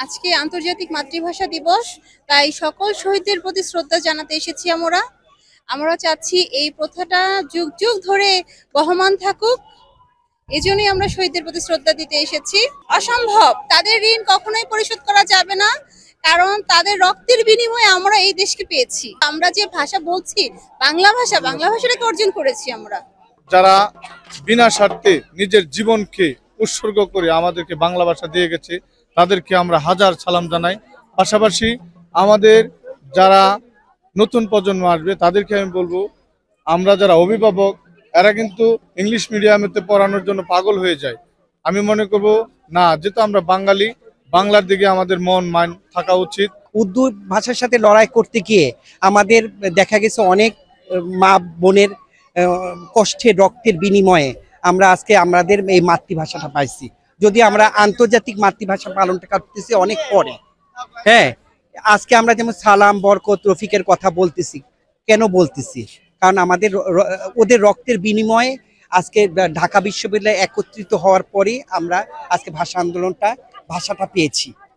আজকে আন্তর্জাতিক মাতৃভাষা দিবস, তাই সকল শহীদদের প্রতি শ্রদ্ধা জানাতে এসেছি আমরা। আমরা চাচ্ছি এই প্রথাটা যুগ যুগ ধরে বহমান থাকুক। এজন্যই আমরা শহীদদের প্রতি শ্রদ্ধা দিতে এসেছি। অসম্ভব, তাদের ঋণ কখনোই পরিশোধ করা যাবে না, কারণ তাদের রক্তের বিনিময়ে আমরা এই দেশকে পেয়েছি। আমরা যে ভাষা বলছি, বাংলা ভাষাটাকে অর্জন করেছি আমরা। যারা বিনা স্বার্থে নিজের জীবনকে উৎসর্গ করে আমাদেরকে বাংলা ভাষা দিয়ে গেছে, তাদেরকে আমরা হাজার সালাম জানাই। পাশাপাশি আমাদের যারা নতুন প্রজন্ম আসবে তাদেরকে আমি বলবো, আমরা যারা অভিভাবক, এরা কিন্তু ইংলিশ মিডিয়ামেতে পড়ানোর জন্য পাগল হয়ে যায়। আমি মনে করব না, যেহেতু আমরা বাঙালি, বাংলার দিকে আমাদের মন মাইন থাকা উচিত। উর্দু ভাষার সাথে লড়াই করতে গিয়ে আমাদের দেখা গেছে অনেক মা বোনের কষ্টের রক্তের বিনিময়ে আমরা আজকে আমাদের এই মাতৃভাষাটা পাইছি। যদি আমরা আন্তর্জাতিক মাতৃভাষা পালনটা করতেছি অনেক পরে। হ্যাঁ, আজকে আমরা যেমন সালাম, বরকত, রফিকের কথা বলতেছি, কেন বলতেছি? কারণ আমাদের ওদের রক্তের বিনিময়ে আজকে ঢাকা বিশ্ববিদ্যালয়ে একত্রিত হওয়ার পরে আমরা আজকে ভাষাটা পেয়েছি।